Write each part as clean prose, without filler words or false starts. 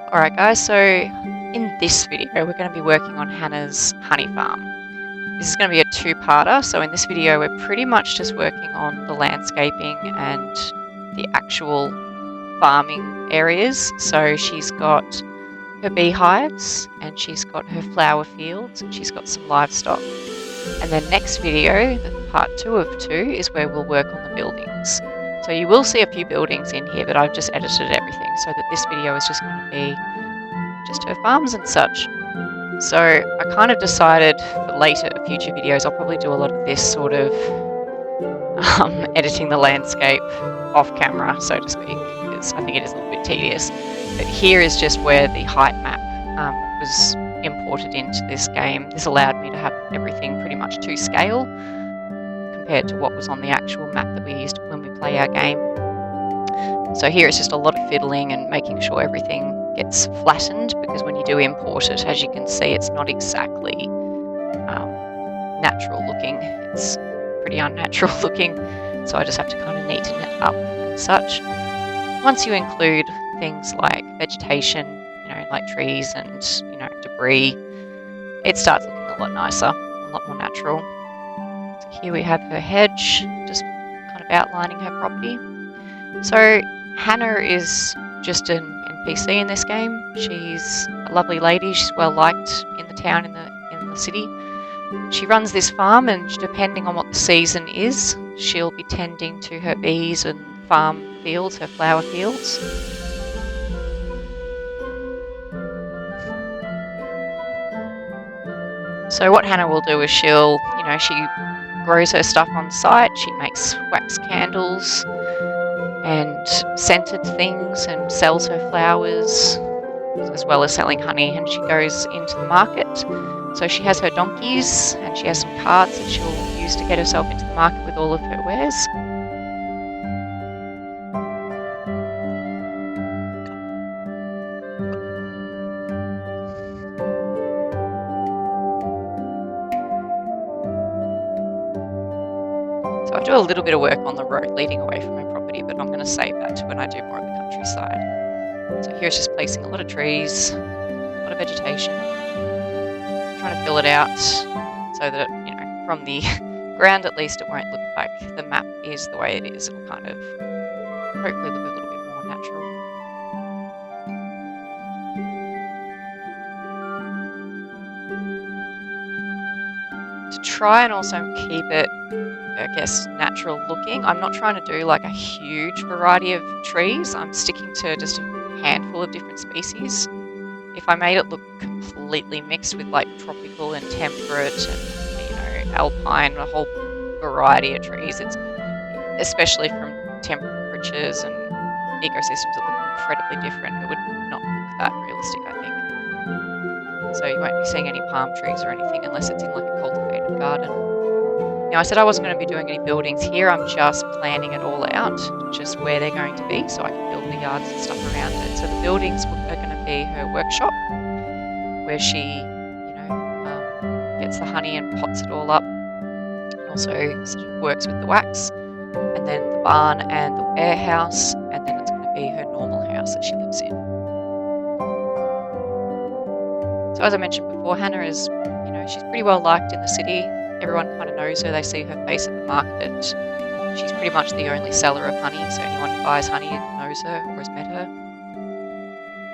Alright guys, so in this video we're going to be working on Hannah's honey farm. This is going to be a two-parter, so in this video we're pretty much just working on the landscaping and the actual farming areas. So she's got her beehives and she's got her flower fields and she's got some livestock. And then next video, the part 2 of 2, is where we'll work on the buildings. So you will see a few buildings in here, but I've just edited everything so that this video is just going to be just her farms and such. So I kind of decided for later future videos I'll probably do a lot of this sort of editing the landscape off camera, so to speak, because I think it is a little bit tedious. But here is just where the height map was imported into this game. This allowed me to have everything pretty much to scale compared to what was on the actual map that we used when we play our game. So here it's just a lot of fiddling and making sure everything gets flattened, because when you do import it, as you can see, it's not exactly natural looking. It's pretty unnatural looking, so I just have to kind of neaten it up and such. Once you include things like vegetation, like trees and debris, it starts looking a lot nicer, a lot more natural. So here we have her hedge, just kind of outlining her property. So Hannah is just an NPC in this game. She's a lovely lady. She's well liked in the town, in the city. She runs this farm, and depending on what the season is, she'll be tending to her bees and farm fields, her flower fields. So what Hannah will do is she grows her stuff on site. She makes wax candles and scented things and sells her flowers, as well as selling honey, and she goes into the market. So she has her donkeys and she has some carts that she'll use to get herself into the market with all of her wares. So I do a little bit of work on the road leading away from my property, but I'm going to save that to when I do more of the countryside. So here's just placing a lot of trees, a lot of vegetation, trying to fill it out so that, from the ground at least, it won't look like the map is the way it is. It'll kind of hopefully look a little bit more natural. To try and also keep it, I guess, natural looking, I'm not trying to do like a huge variety of trees. I'm sticking to just a handful of different species. If I made it look completely mixed with like tropical and temperate and alpine, a whole variety of trees, it's especially from temperatures and ecosystems that look incredibly different, it would not look that realistic, I think. So you won't be seeing any palm trees or anything unless it's in like a cultivated garden. Now, I said I wasn't going to be doing any buildings here. I'm just planning it all out, just where they're going to be, so I can build the yards and stuff around it. So the buildings are going to be her workshop, where she, gets the honey and pots it all up, and also sort of works with the wax. And then the barn and the warehouse, and then it's going to be her normal house that she lives in. So as I mentioned before, Hannah is, she's pretty well liked in the city. Everyone kind of knows her. They see her face at the market. She's pretty much the only seller of honey, so anyone who buys honey knows her or has met her.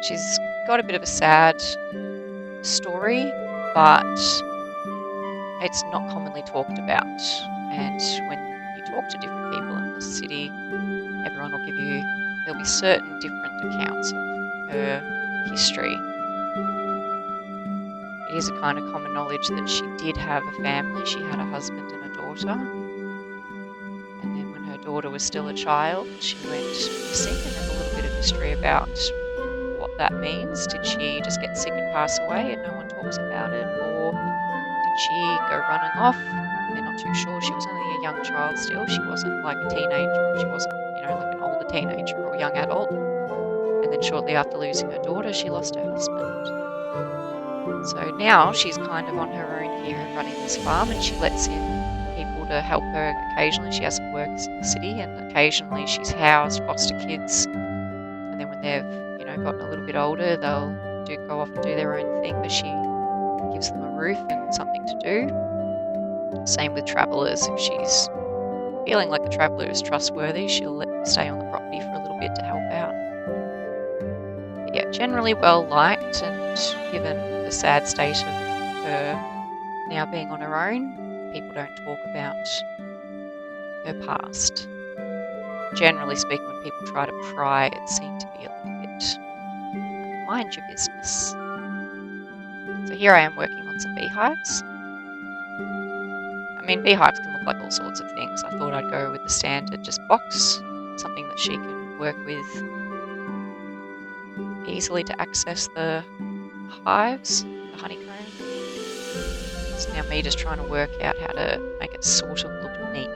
She's got a bit of a sad story, but it's not commonly talked about. And when you talk to different people in the city, everyone will there'll be certain different accounts of her history. It is a kind of common knowledge that she did have a family. She had a husband and a daughter. And then when her daughter was still a child, she went missing, and there's a little bit of history about what that means. Did she just get sick and pass away and no one talks about it? Or did she go running off? They're not too sure. She was only a young child still. She wasn't like a teenager. She wasn't, like an older teenager or a young adult. And then shortly after losing her daughter, she lost her husband. So now she's kind of on her own here and running this farm, and she lets in people to help her occasionally. She has some workers in the city, and occasionally she's housed foster kids. And then when they've, gotten a little bit older, they'll go off and do their own thing, but she gives them a roof and something to do. Same with travellers. If she's feeling like the traveller is trustworthy, she'll let them stay on the property for a little bit to help out. But yeah, generally well liked, and given the sad state of her now being on her own, people don't talk about her past. Generally speaking, when people try to pry, it seemed to be a little bit like, mind your business. So here I am working on some beehives. I mean, beehives can look like all sorts of things. I thought I'd go with the standard just box, something that she can work with easily to access the hives, the honeycomb. It's now me just trying to work out how to make it sort of look neat.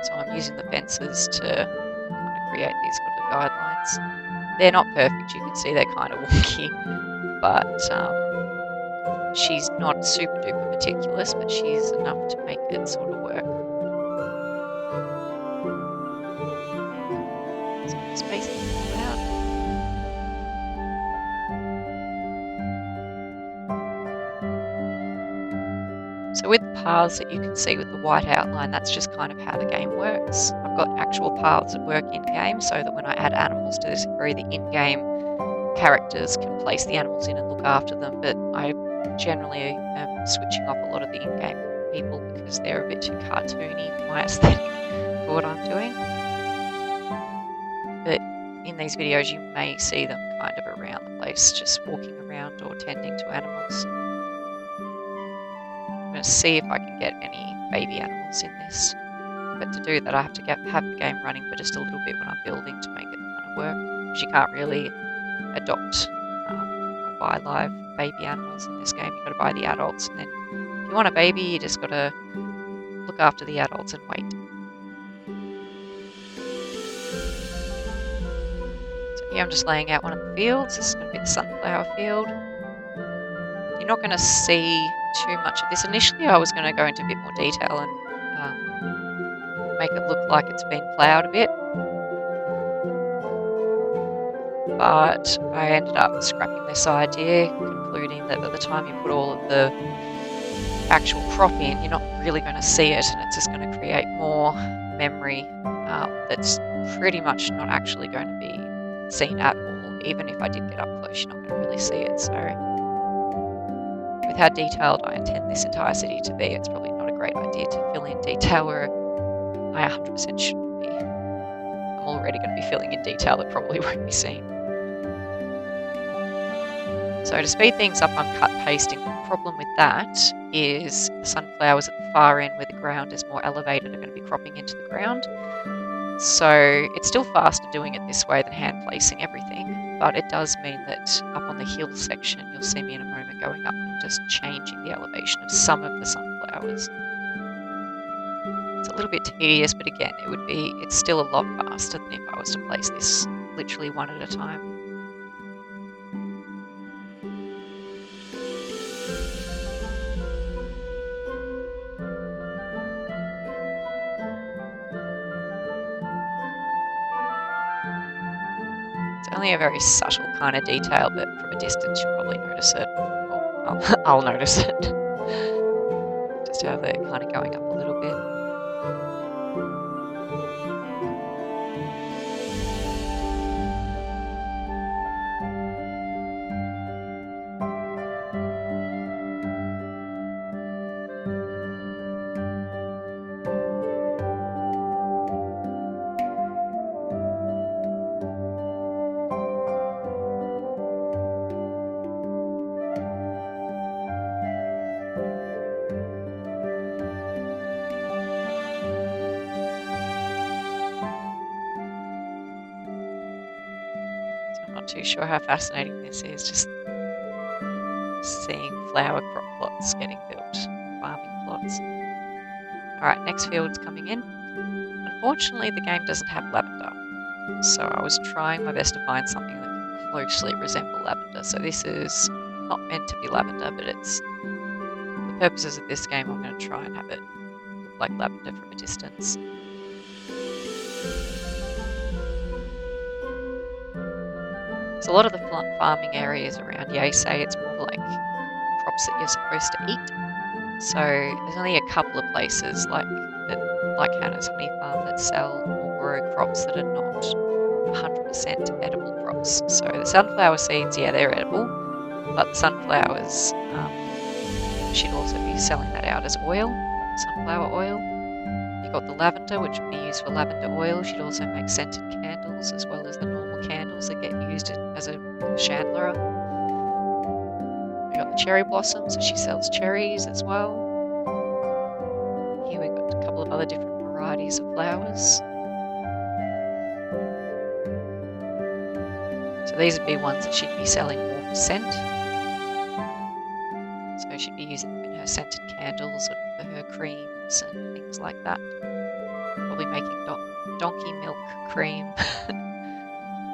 So I'm using the fences to kind of create these sort of guidelines. They're not perfect, you can see they're kind of wonky, but she's not super duper meticulous, but she's enough to make it sort of work. So I'm spacing it all out. So with the paths that you can see with the white outline, that's just kind of how the game works. I've got actual paths that work in-game so that when I add animals to this area, the in-game characters can place the animals in and look after them, but I generally am switching off a lot of the in-game people because they're a bit too cartoony for my aesthetic for what I'm doing. But in these videos you may see them kind of around the place, just walking around or tending to animals. I'm going to see if I can get any baby animals in this, but to do that I have to have the game running for just a little bit when I'm building to make it kind of work, because you can't really adopt or buy live baby animals in this game. You've got to buy the adults, and then if you want a baby you just got to look after the adults and wait. So here I'm just laying out one of the fields. This is going to be the sunflower field. You're not going to see too much of this. Initially I was going to go into a bit more detail and make it look like it's been ploughed a bit, but I ended up scrapping this idea, concluding that by the time you put all of the actual crop in, you're not really going to see it, and it's just going to create more memory that's pretty much not actually going to be seen at all. Even if I did get up close, you're not going to really see it. So with how detailed I intend this entire city to be, it's probably not a great idea to fill in detail where I 100% shouldn't be. I'm already going to be filling in detail that probably won't be seen. So to speed things up, I'm cut pasting. The problem with that is the sunflowers at the far end where the ground is more elevated are going to be cropping into the ground. So it's still faster doing it this way than hand placing everything, but it does mean that up on the hill section, you'll see me in a moment going up and just changing the elevation of some of the sunflowers. It's a little bit tedious, but again, it's still a lot faster than if I was to place this literally one at a time. It's only a very subtle kind of detail, but from a distance you'll probably notice it. Or I'll notice it. Just how they're kind of going up a little bit. Not too sure how fascinating this is, just seeing flower crop plots getting built, farming plots. Alright, next field's coming in. Unfortunately, the game doesn't have lavender, so I was trying my best to find something that can closely resemble lavender. So this is not meant to be lavender, but it's, for the purposes of this game, I'm going to try and have it look like lavender from a distance. So a lot of the farming areas around Yaysay, it's more like crops that you're supposed to eat. So there's only a couple of places like Hana's honey farm that sell or grow crops that are not 100% edible crops. So the sunflower seeds, yeah, they're edible, but the sunflowers, she'd also be selling that out as oil, sunflower oil. You've got the lavender, which would be used for lavender oil. She'd also make scented candles as well as the normal candles that get used as a chandelier. We've got the cherry blossoms, so she sells cherries as well. Here we've got a couple of other different varieties of flowers. So these would be ones that she'd be selling more for scent. So she'd be using them in her scented candles or for her creams and things like that. Probably making donkey milk cream,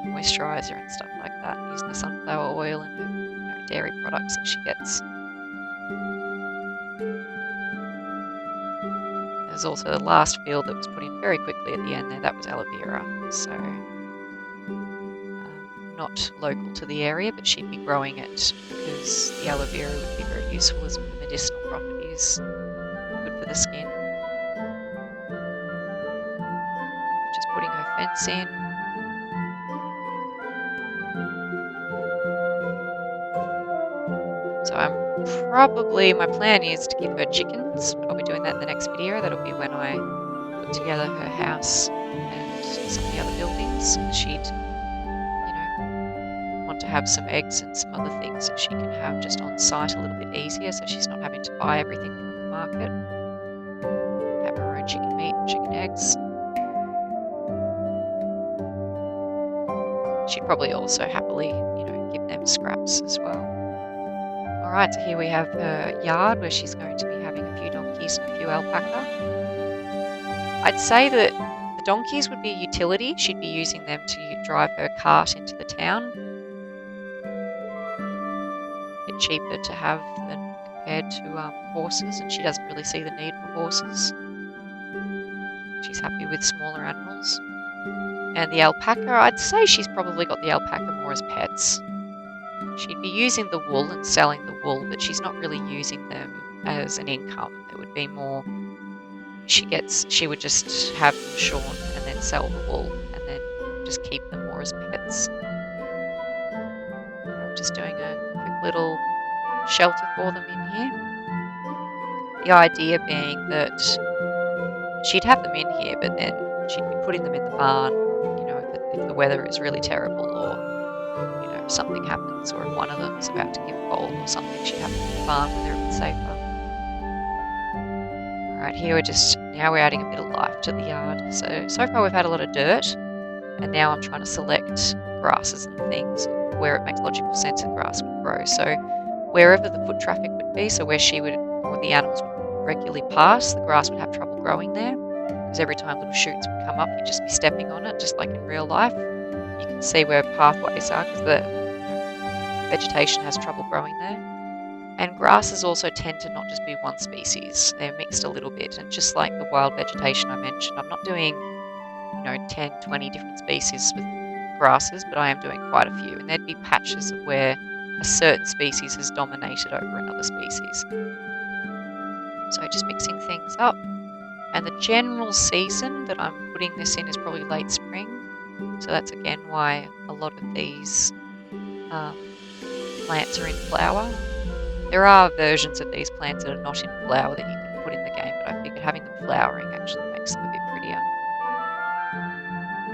moisturizer and stuff like that, using the sunflower oil in her dairy products that she gets. There's also the last field that was put in very quickly at the end there, that was aloe vera. So not local to the area, but she'd be growing it because the aloe vera would be very useful as medicinal properties, good for the skin. Just putting her fence in. So my plan is to give her chickens, but I'll be doing that in the next video. That'll be when I put together her house and some of the other buildings. She'd, want to have some eggs and some other things that she can have just on site a little bit easier, so she's not having to buy everything from the market. Have her own chicken meat, chicken eggs. She'd probably also happily, give them scraps as well. Alright, so here we have her yard where she's going to be having a few donkeys and a few alpaca. I'd say that the donkeys would be utility. She'd be using them to drive her cart into the town. A bit cheaper to have than compared to horses, and she doesn't really see the need for horses. She's happy with smaller animals. And the alpaca, I'd say she's probably got the alpaca more as pets. She'd be using the wool and selling the wool, but she's not really using them as an income. It would be more, she would just have them shorn and then sell the wool and then just keep them more as pets. I'm just doing a quick little shelter for them in here. The idea being that she'd have them in here, but then she'd be putting them in the barn, if the weather is really terrible or if something happens or if one of them is about to give a foal or something, she'd have them in the barn where they're a bit safer. Alright, here we're adding a bit of life to the yard. So far we've had a lot of dirt, and now I'm trying to select grasses and things where it makes logical sense that grass would grow. So wherever the foot traffic would be, so where or the animals would regularly pass, the grass would have trouble growing there, because every time little shoots would come up, you'd just be stepping on it, just like in real life. You can see where pathways are because the vegetation has trouble growing there. And grasses also tend to not just be one species, they're mixed a little bit. And just like the wild vegetation I mentioned, I'm not doing 10, 20 different species with grasses, but I am doing quite a few. And there'd be patches of where a certain species has dominated over another species. So just mixing things up. And the general season that I'm putting this in is probably late spring. So that's again why a lot of these plants are in flower. There are versions of these plants that are not in flower that you can put in the game, but I figured having them flowering actually makes them a bit prettier.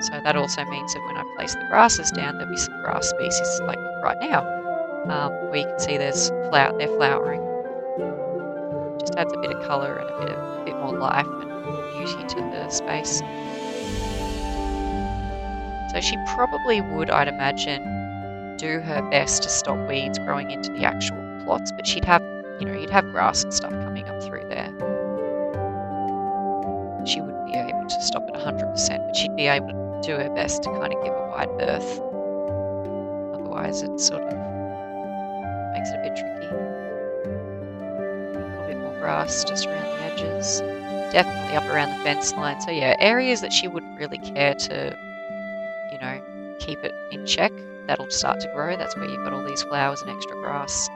So that also means that when I place the grasses down, there'll be some grass species like right now, where you can see they're flowering. Just adds a bit of colour and a bit more life and beauty to the space. So she probably would, I'd imagine, do her best to stop weeds growing into the actual plots, but you'd have grass and stuff coming up through there. She wouldn't be able to stop it 100%, but she'd be able to do her best to kind of give a wide berth. Otherwise, it sort of makes it a bit tricky. A little bit more grass just around the edges. Definitely up around the fence line. So yeah, areas that she wouldn't really care to, keep it in check, that'll start to grow. That's where you've got all these flowers and extra grass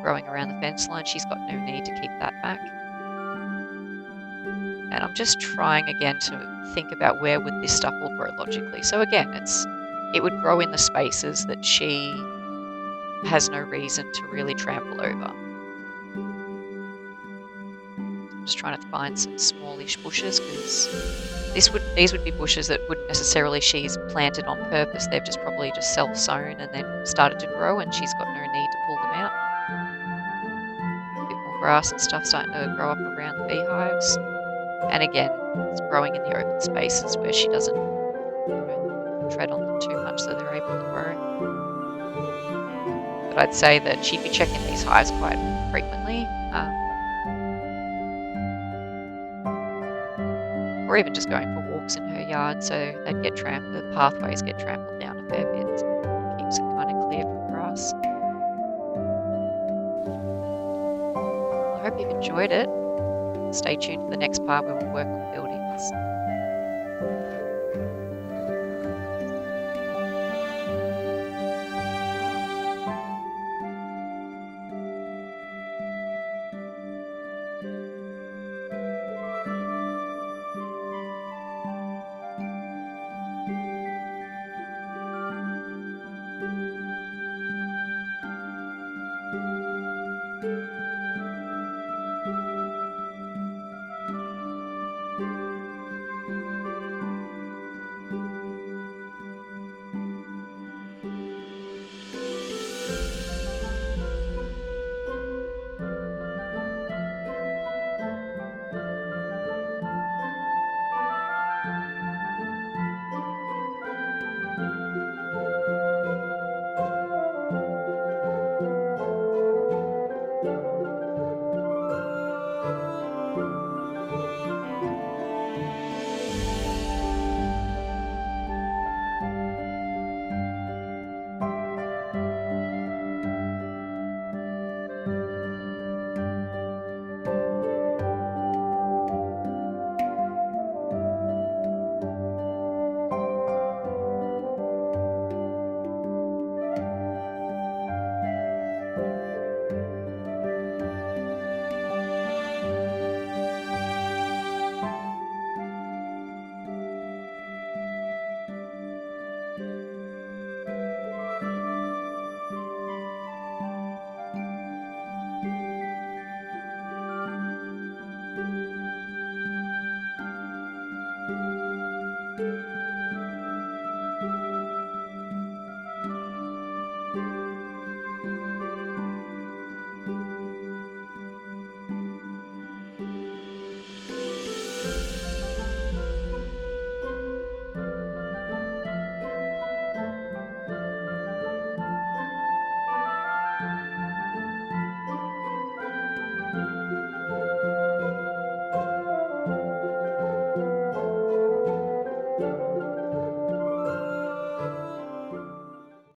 growing around the fence line. She's got no need to keep that back. And I'm just trying again to think about where would this stuff all grow logically. So again, it would grow in the spaces that she has no reason to really trample over. I'm just trying to find some smallish bushes because these would be bushes that wouldn't necessarily she's planted on purpose. They've just probably just self-sown and then started to grow, and she's got no need to pull them out. A bit more grass and stuff starting to grow up around the beehives. And again, it's growing in the open spaces where she doesn't tread on them too much, so they're able to grow. But I'd say that she'd be checking these hives quite frequently, or even just going for walks in her yard, so they'd get the pathways get trampled down a fair bit. Keeps it kind of clear from grass. Well, I hope you've enjoyed it. Stay tuned for the next part where we'll work on buildings.